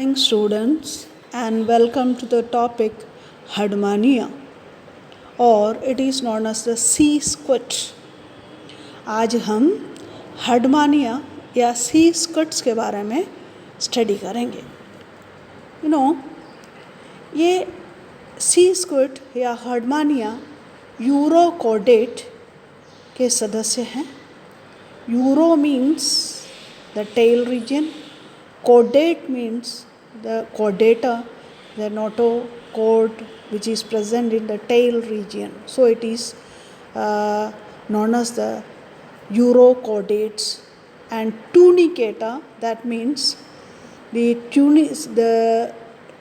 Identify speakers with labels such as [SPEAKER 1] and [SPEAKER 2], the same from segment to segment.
[SPEAKER 1] Morning, students, and welcome to the topic Hadmania, or it is known as the sea squid. आज हम हडमानिया या सी squids के बारे में स्टडी करेंगे. ये सी स्क्विड या हडमानिया यूरोकोडेट के सदस्य हैं. Euro means the tail region, Chordate means the chordata, the notochord which is present in the tail region. So it is known as the urochordates. And tunicata, that means the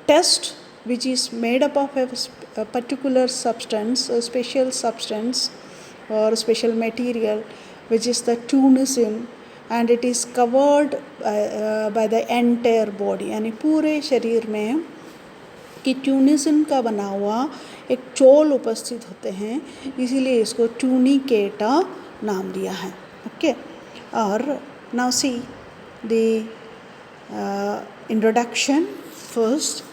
[SPEAKER 1] test which is made up of a particular substance, a special substance or special material, which is the tunicin, and it is covered by the entire body. यानी पूरे शरीर में कि ट्यूनिसिन का बना हुआ एक चोल उपस्थित होते हैं, इसीलिए इसको ट्यूनिकेटा नाम दिया है. ओके. और now see the introduction. First,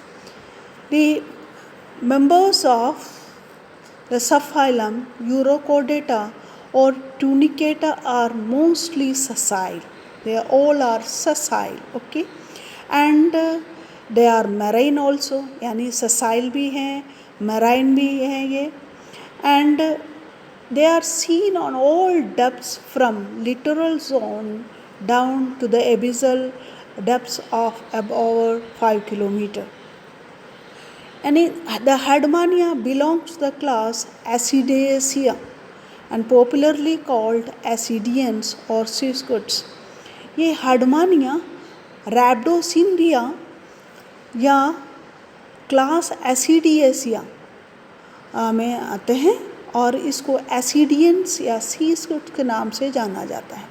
[SPEAKER 1] the members of the subphylum Urochordata or tunicata are mostly sessile. They all are sessile. Okay. And they are marine also. यानी sessile भी हैं, marine भी हैं ये. And they are seen on all depths from littoral zone down to the abyssal depths of above 5 kilometers. And the Hadmania belongs to the class Acidiaceae and popularly called Ascidians or sea squids. ये हाडमानिया रैप्डोसिंडिया या class एसिडिएसिया में आते हैं और इसको ascidians या सी squid के नाम से जाना जाता है.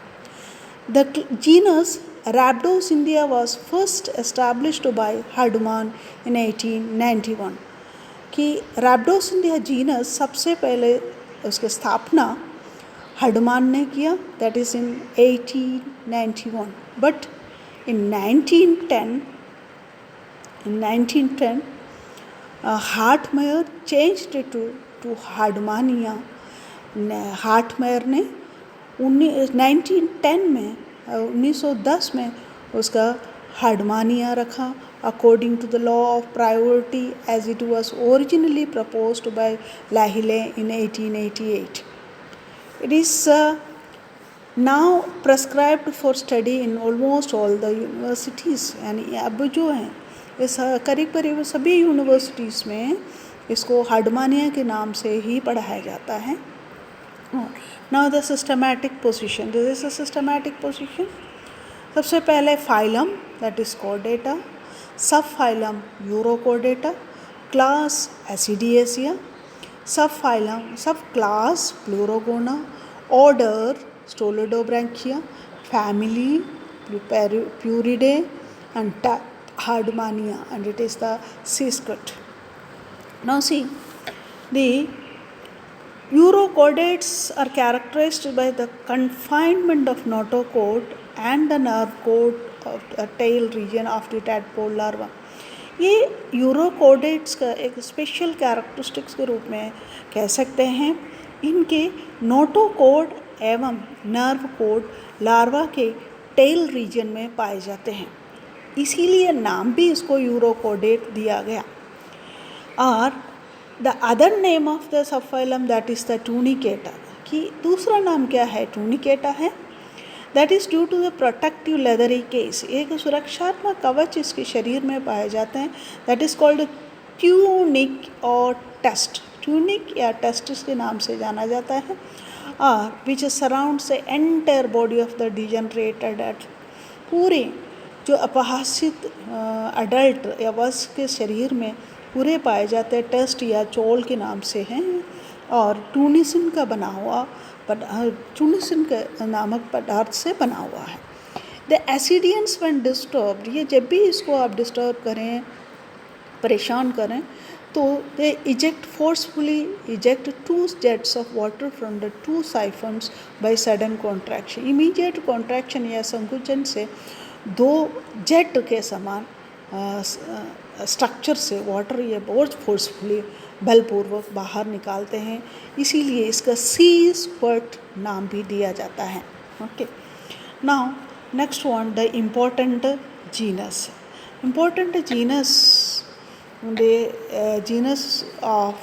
[SPEAKER 1] The genus Rhabdoscindia was first established by Hadman in 1891. कि Rhabdoscindia जीनस सबसे पहले उसकी स्थापना हडमान ने किया, that is in 1891. But in 1910 Hartmeyer changed it to Herdmania. Hartmeyer ने 1910 में उसका हाडमानिया रखा according to the law of priority as it was originally proposed by Lahille in 1888. It is now prescribed for study in almost all the universities. यानी अब जो हैं इस करीब सभी यूनिवर्सिटीज़ में इसको हाडमानिया के नाम से ही पढ़ाया जाता है. Now the systematic position. This is a systematic position. सबसे पहले phylum, that is chordata, subphylum Urochordata, class Acidiaceae, subclass Pleurogona, order Stolidobranchia, family Puridae, and Hadmania, and it is the sea squid. Now see, the Urochordates are characterized by the confinement of notochord and the nerve cord of the tail region of the tadpole larva. ये urochordates का एक special characteristics के रूप में कह सकते हैं. इनके नोटोकोड एवं नर्व कोड लार्वा के टेल रीजन में पाए जाते हैं, इसीलिए नाम भी इसको यूरोकोडेट दिया गया. और the other name of the subphylum that is the tunicata, कि दूसरा नाम क्या है, टूनिकेटा है. That is due to the protective leathery case. एक सुरक्षात्मक कवच इसके शरीर में पाए जाते हैं, दैट इज़ कॉल्ड ट्यूनिक और टेस्ट. ट्यूनिक या टेस्टिस के नाम से जाना जाता है. और which surrounds the entire body of the degenerated adult. पूरे जो अपहासित अडल्ट या वयस्क के शरीर में पूरे पाए जाते हैं टेस्ट या चोल के नाम से हैं. और टूनिसिन का बना हुआ टूनिसिन के नामक पदार्थ से बना हुआ है. द एसिडियंस व्हेन डिस्टर्ब्ड, ये जब भी इसको आप डिस्टर्ब करें, परेशान करें, तो they forcefully eject 2 jets of water from the 2 siphons by sudden contraction. Immediate contraction या संकुचन से 2 जेट के समान स्ट्रक्चर से वाटर ये बहुत फोर्सफुली बलपूर्वक बाहर निकालते हैं, इसीलिए इसका सी स्क्वर्ट नाम भी दिया जाता है. Okay, now next one, the important genus. Important genus, the genus of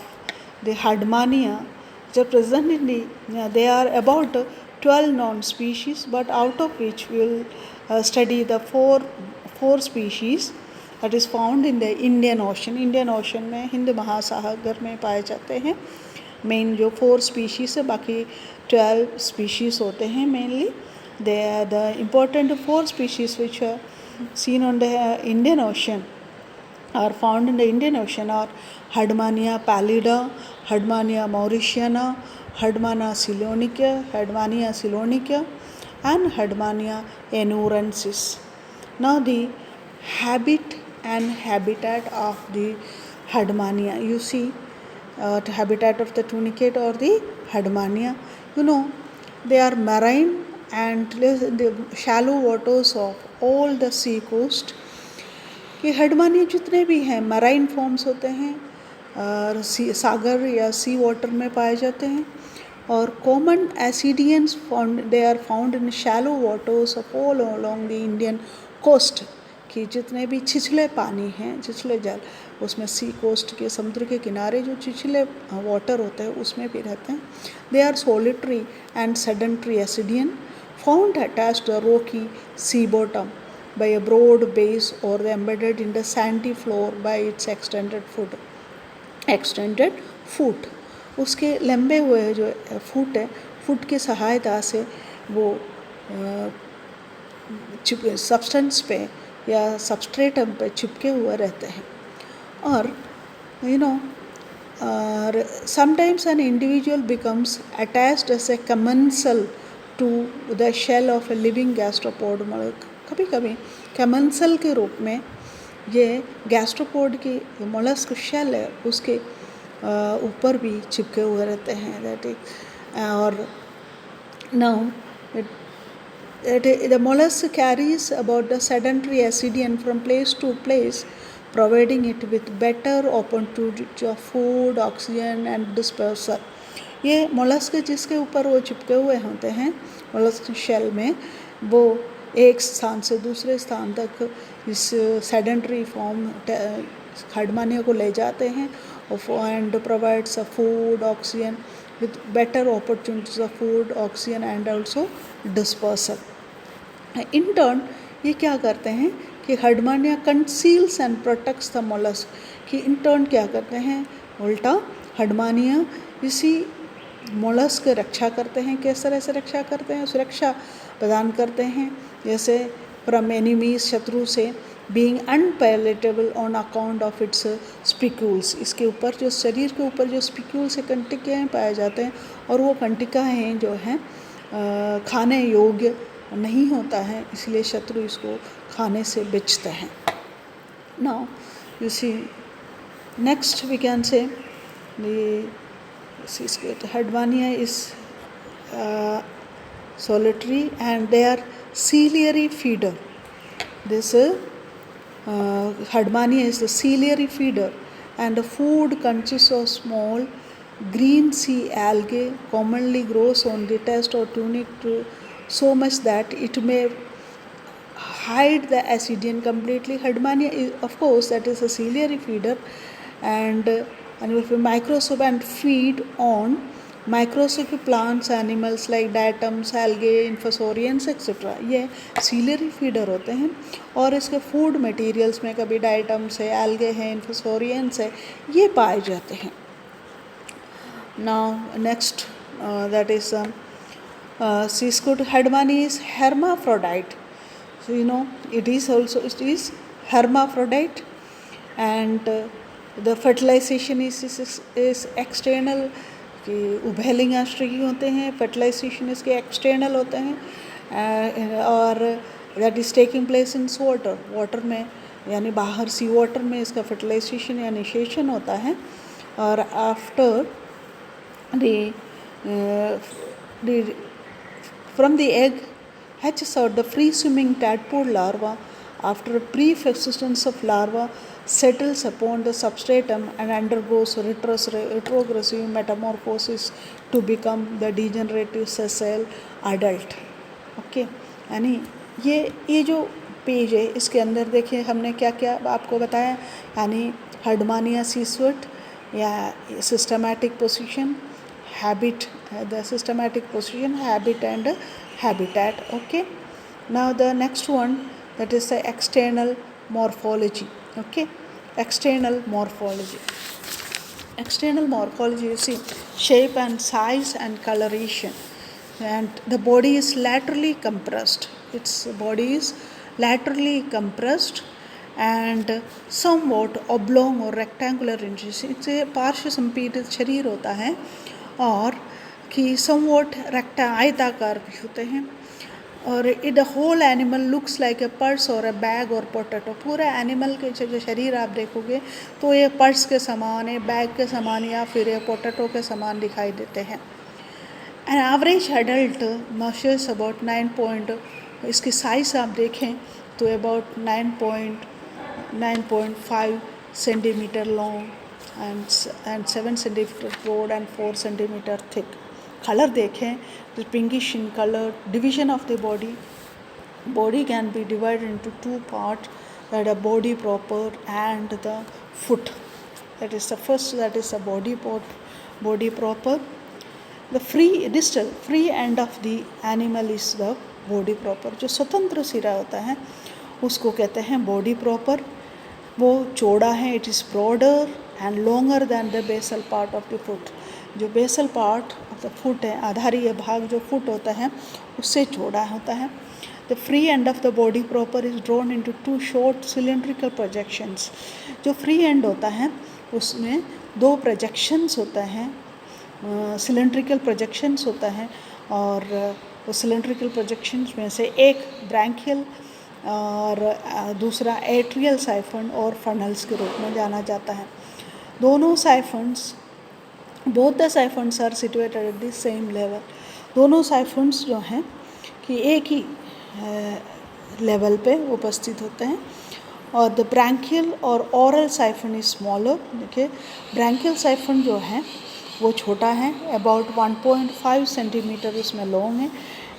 [SPEAKER 1] the Hardmania, which are present in they are about 12 known species, but out of which we will study the four species that is found in the Indian Ocean. Indian Ocean में हिंद महासागर में पाए जाते हैं. Main जो 4 species है, बाकी 12 species होते हैं mainly. They are the important 4 species which are seen on the Indian Ocean, are found in the Indian Ocean, are Hardmania pallida, Hardmania mauritiana, Hardmania cylonica, and Hardmania enurensis. Now the habit and habitat of the Hardmania, you see, the habitat of the tunicate or the Hardmania, they are marine and the shallow waters of all the sea coast. ये हडमानिया जितने भी हैं marine forms होते हैं और सागर या सी water में पाए जाते हैं, और common ascidians they are found in shallow waters of all along the Indian coast. कि जितने भी छिछले पानी हैं, छिछले जल, उसमें सी कोस्ट के समुद्र के किनारे जो छिछले वाटर होते हैं उसमें भी रहते हैं. They are solitary and sedentary ascidian found attached to a rocky sea bottom by a broad base or embedded in the sandy floor by its extended foot. उसके लंबे हुए जो फुट है, फुट की सहायता से वो सब्सटेंस पे या सबस्ट्रेटम पे चिपके हुए रहते हैं. और sometimes an individual becomes attached as a commensal to the shell of a living gastropod. कभी कभी commensal के रूप में ये गैस्ट्रोपोड की मोलस्क शेल है उसके ऊपर भी चिपके हुए रहते हैं. दैट इज, और now the mollusk carries about the sedentary acidian from place to place, providing it with better opportunity of food, oxygen and dispersal. ये मोलस्क जिसके ऊपर वो चिपके हुए होते हैं मोलस्क शेल में, वो एक स्थान से दूसरे स्थान तक इस सेडेंटरी फॉर्म हडमानिया को ले जाते हैं and provides a food, oxygen with better opportunities of food, oxygen and also dispersal. In turn ये क्या करते हैं कि Herdmania conceals and protects the mollusc. कि इन टर्न क्या करते हैं, उल्टा हडमानिया इसी मोलस्क रक्षा करते हैं. किस तरह से रक्षा करते हैं, सुरक्षा प्रदान करते हैं. जैसे फ्रॉम एनिमीज, शत्रु से, being unpalatable on account of its spicules. इसके ऊपर जो शरीर के ऊपर जो स्पिक्यूल्स से कंटिकाएँ पाए जाते हैं, और वो कंटिकाएँ जो हैं खाने योग्य नहीं होता है, इसलिए शत्रु इसको खाने से बचते हैं. Now you see next we can say Hardmania is solitary and they are ciliary feeder. This Hardmania is the ciliary feeder, and the food consists of small green sea algae, commonly grows on the chest or tunic so much that it may hide the acidian completely. Hardmania is, of course, that is a ciliary feeder, and with microscope and feed on microscopic plants, animals like diatoms, algae, infusorians etc. ये ciliary feeder होते हैं, और इसके food materials में कभी diatoms है, algae हैं, इन्फोसोरियंस है, ये पाए जाते हैं. Now next that is Seascoot Hardmania is hermaphrodite. So it is hermaphrodite, and the fertilization is external. कि उभयलिंगाश्रयी होते हैं, फर्टिलाइजेशन इसके एक्सटर्नल होते हैं, और that is taking place in water में, यानी बाहर सी वाटर में इसका फर्टिलाइजेशन या निषेचन होता है. और after from the egg hatches out the free swimming tadpole larva after a brief existence of larva settles upon the substratum and undergoes retrogressive metamorphosis to become the degenerative sessile adult. Okay यानी ये जो page है इसके अंदर देखिए हमने क्या क्या आपको बताया, यानी हर्डमानिया सीसवर्ट या systematic position, habit, the systematic position, habit and habitat. Okay, now the next one that is the external morphology. Okay, external morphology. External morphology, you see shape and size and coloration, and the body is laterally compressed. Its body is laterally compressed and somewhat oblong or rectangular in shape. इससे पार्श्व संपीड़ित शरीर होता है और कि somewhat आयताकार भी होते हैं. और the whole animal looks like a purse और ए बैग और पोटैटो. पूरे एनिमल के जो शरीर आप देखोगे तो ये पर्स के समान है, बैग के समान या फिर ये पोटैटो के समान दिखाई देते हैं. An average adult measures about 9. इसकी साइज़ आप देखें तो about 9.5 centimetre long and 7 centimetre broad and 4 centimetre thick. Color देखें तो pinkish in color. Division of the body can be divided into two parts, that a body proper and the foot. That is the first, that is the body proper. The distal free end of the animal is the body proper. जो स्वतंत्र सिरा होता है उसको कहते हैं body proper. वो चौड़ा है, it is broader and longer than the basal part of the foot. जो basal part of the foot है, आधारीय भाग जो फुट होता है उससे चौड़ा होता है. The free end of the body proper is drawn into 2 short cylindrical projections. जो फ्री एंड होता है उसमें 2 प्रोजेक्शंस होता है, सिलेंड्रिकल प्रोजेक्शंस होता है, और वो सिलेंड्रिकल प्रोजेक्शंस में से एक ब्रैंकियल और दूसरा एट्रियल साइफन और फनल्स के रूप में जाना जाता है. दोनों siphons, both the siphons are situated at the same level. दोनों साइफन्स जो हैं कि एक ही लेवल पे उपस्थित होते हैं. और द ब्रैंकियल और ओरल साइफन इज स्मॉलर. देखिए ब्रैंकियल साइफन जो है वो छोटा है, अबाउट 1.5 सेंटीमीटर इसमें लॉन्ग है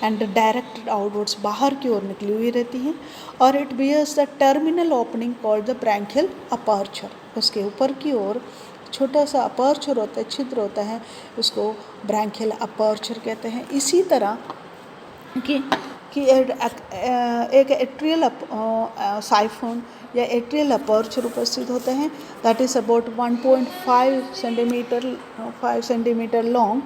[SPEAKER 1] एंड डायरेक्टेड आउटवर्ड्स, बाहर की ओर निकली हुई रहती है. और it bears the terminal opening called the branchial aperture. उसके ऊपर की ओर छोटा सा अपर्चर होता है, छिद्र होता है, उसको ब्रैंकियल अपर्चर कहते हैं. इसी तरह कि एक एट्रियल साइफन या एट्रियल अपर्चर उपस्थित होते हैं, that is about 1.5 centimetre long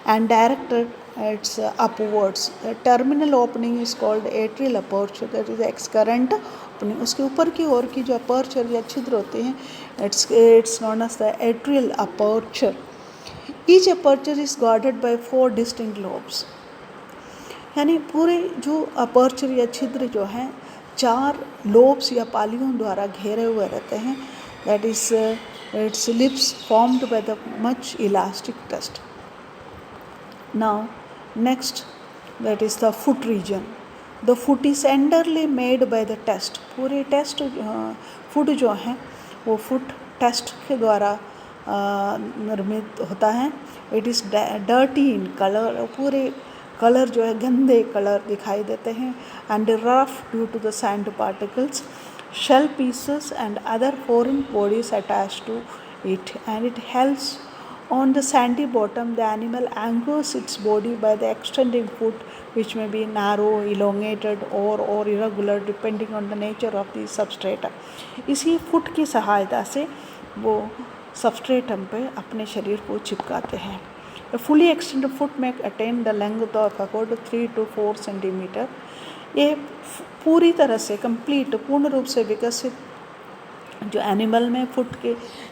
[SPEAKER 1] and directed it's upwards. Terminal opening is called atrial aperture, that is excurrent opening. उसके ऊपर की ओर की जो अपर्चर या छिद्र होते हैं it's known as the atrial aperture. Each aperture is guarded by 4 distinct lobes. यानी पूरे जो अपर्चर या छिद्र जो हैं 4 लोब्स या पालियों द्वारा घेरे हुए रहते हैं. That is its lips formed by the much elastic tusk. Now next, that is the foot region. The foot is entirely made by the tusk. पूरे टेस्ट फुट जो हैं वो फुट टेस्ट के द्वारा निर्मित होता है. It is dirty in colour. पूरे कलर जो है गंदे कलर दिखाई देते हैं. And rough due to the sand particles. Shell pieces and other foreign bodies attach to it and it helps on the sandy bottom. The animal anchors its body by the extending foot, which may be narrow, elongated or irregular depending on the nature of the substrata. इसी foot की सहायता से वो substratum पे अपने शरीर को चिपकाते हैं. A fully extended foot may attain the length of about 3 to 4 centimetre. ये पूरी तरह से कंप्लीट, पूर्ण रूप से विकसित जो एनिमल में फुट के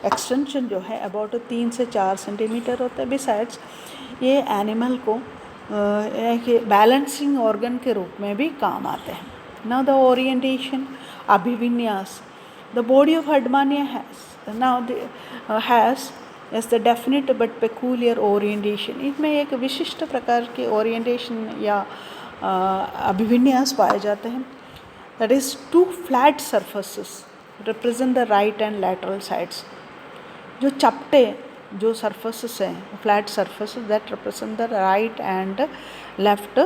[SPEAKER 1] एक्सटेंशन जो है अबाउट 3 से 4 सेंटीमीटर होता है. बिसाइड्स ये एनिमल को बैलेंसिंग ऑर्गन के रूप में भी काम आते हैं. नाउ द ओरिएंटेशन, अभिविन्यास. The body of Herdmania has as the definite but peculiar orientation. इसमें एक विशिष्ट प्रकार के ओरिएंटेशन या अभिविन्यास पाए जाते हैं. that is two flat surfaces represent the right and lateral sides. जो चपटे जो surfaces हैं flat surfaces that represent the right and left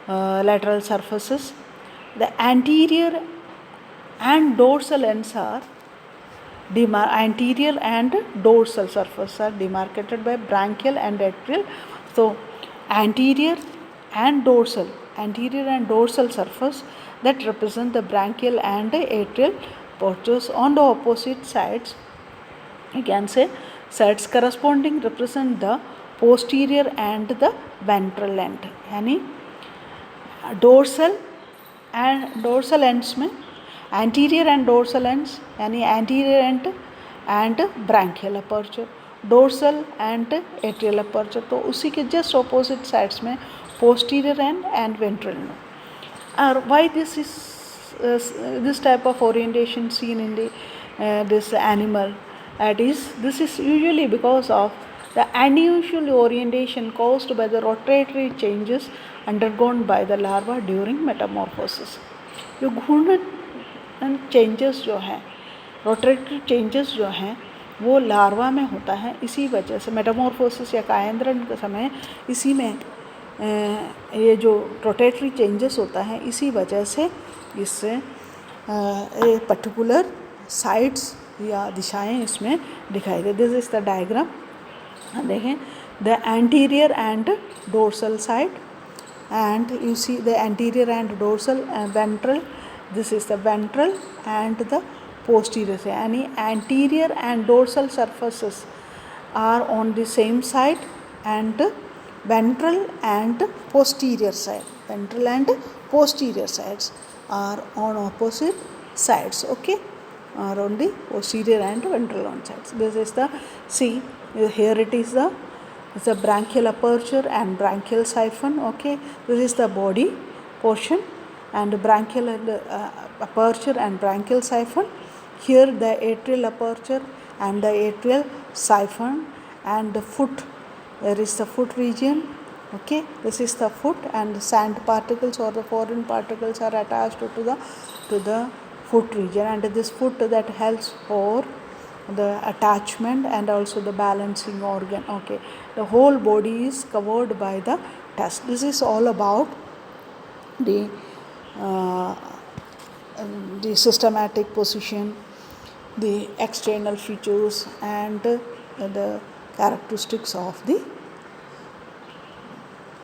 [SPEAKER 1] lateral surfaces. The anterior and dorsal ends are anterior and dorsal surfaces are demarcated by branchial and atrial. So anterior and dorsal surface that represent the branchial and atrial portions. On the opposite sides, you can say sides corresponding represent the posterior and the ventral end. यानी dorsal ends में anterior and dorsal ends यानी anterior end and branchial aperture, dorsal and atrial aperture. तो उसी के just opposite sides में posterior end and ventral end. Why this is this type of orientation seen in the this animal? This is usually because of the unusual orientation caused by the rotatory changes undergone by the larva during metamorphosis. जो घूर्णन changes जो हैं rotatory changes जो हैं वो larva में होता है, इसी वजह से मेटामॉर्फोसिस या कायांद्रण के समय इसी में ये जो रोटेटरी चेंजेस होता है इसी वजह से इससे पर्टिकुलर साइड्स या दिशाएं इसमें दिखाई दे. This is the diagram. देखें the anterior and dorsal side and you see the anterior and dorsal ventral. This is the ventral and the posterior. Any anterior and dorsal surfaces are on the same side and ventral and posterior side. Ventral and posterior sides are on opposite sides. Okay, are on the posterior and ventral on sides. This is the here it is the it's a branchial aperture and branchial siphon. Okay, this is the body portion and branchial aperture and branchial siphon. Here the atrial aperture and the atrial siphon and the foot. There is the foot region. Okay, this is the foot and the sand particles or the foreign particles are attached to the foot region, and this foot that helps for the attachment and also the balancing organ. Okay, the whole body is covered by the tusk. This is all about the systematic position, the external features and the characteristics of the